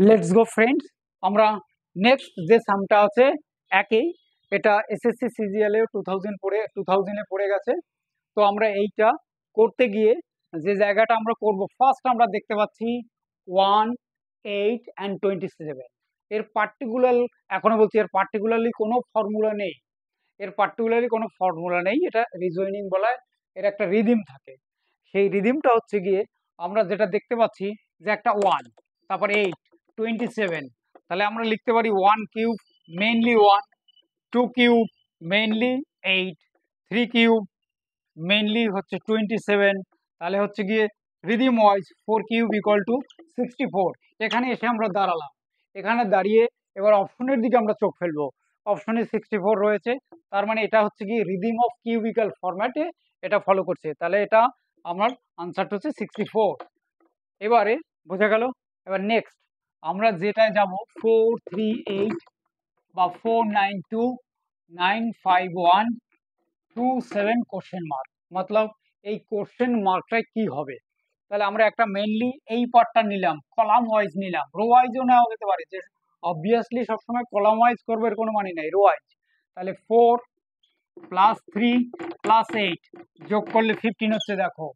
Let's go friends. আমরা next যে সামটা আছে একই, এটা এসএসসি সিজিএল এ 2000 পড়ে গেছে। তো আমরা এইটা করতে গিয়ে যে জায়গাটা আমরা করব, ফার্স্ট আমরা দেখতে পাচ্ছি 1, 8 অ্যান্ড 27। এর পার্টিকুলার, এখনো বলছি, এর পার্টিকুলারলি কোনো ফর্মুলা নেই। এটা রিজয়নিং বলা হয়। এর একটা রিদিম থাকে। সেই রিদিমটা হচ্ছে গিয়ে আমরা যেটা দেখতে পাচ্ছি যে একটা 1, তারপর 8, 27। তাহলে আমরা লিখতে পারি 1 cube mainly 1, 2 cube mainly 8, 3 cube mainly হচ্ছে 27। তাহলে হচ্ছে গিয়ে rhythm wise 4 cube equal to 64। এখানে এসে আমরা দাঁড়ালাম। এখানে দাঁড়িয়ে এবার অপশনের দিকে আমরা চোখ ফেলবো। অপশনে 64 রয়েছে, তার মানে এটা হচ্ছে কি রিদিম অফ কিউবিক্যাল ফরম্যাটে এটা ফলো করছে। তাহলে এটা আমার আনসারটা হচ্ছে 64। এবারে বোঝা গেল। এবার নেক্সট আমরা যেটায় যাব 438 বা 492,951,27 কোশ্চেন মার্ক, মতলব এই কোশ্চেন মার্কটায় কি হবে। তাহলে আমরা একটা মেইনলি এই পার্টটা নিলাম, কলাম ওয়াইজ নিলাম, রো ওয়াইজও নেওয়া যেতে পারে, যে অবভিয়াসলি সবসময় কলাম ওয়াইজ করবে এর কোনো মানে নেই, রো ওয়াইজ। তাহলে 4 প্লাস 3 প্লাস 8 যোগ করলে 15 হচ্ছে, দেখো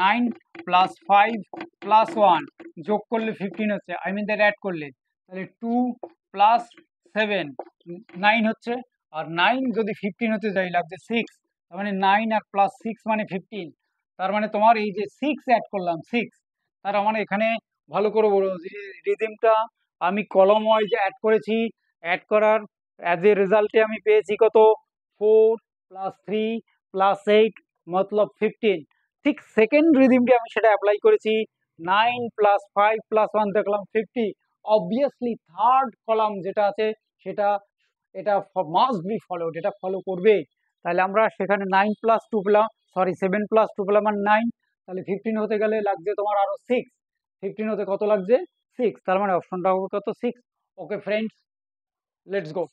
9 প্লাস 5 প্লাস 1 যোগ করলে 15 হচ্ছে, আই মিন দ্যাট অ্যাড করলে। তাহলে 2 প্লাস 7 9 হচ্ছে, আর 9 যদি 15 হতে যাই লাগছে 6। তার মানে 9 আর প্লাস 6 মানে 15। তার মানে তোমার এই যে 6 অ্যাড করলাম 6, তার মানে এখানে ভালো করে বলো যে রিদিমটা আমি কলম ওয়াইজ অ্যাড করেছি। অ্যাড করার অ্যাজ এ রেজাল্টে আমি পেয়েছি কত, 4 প্লাস 3 প্লাস 8 মতলব 15। ঠিক সেকেন্ড রিদিমটি আমি সেটা অ্যাপ্লাই করেছি, 9 প্লাস 5 প্লাস 1 দেখলাম 50। অবভিয়াসলি থার্ড কলাম যেটা আছে সেটা, এটা মাস্ট বি ফলোড, এটা ফলো করবে। তাহলে আমরা সেখানে 9 প্লাস 2 পেলাম, সরি 7 প্লাস 2 পেলাম আর 9। তাহলে 15 হতে গেলে লাগছে তোমার আরো 6। 15 হতে কত লাগছে, 6। তার মানে অপশনটা হবে কত, 6। Okay friends, let's go.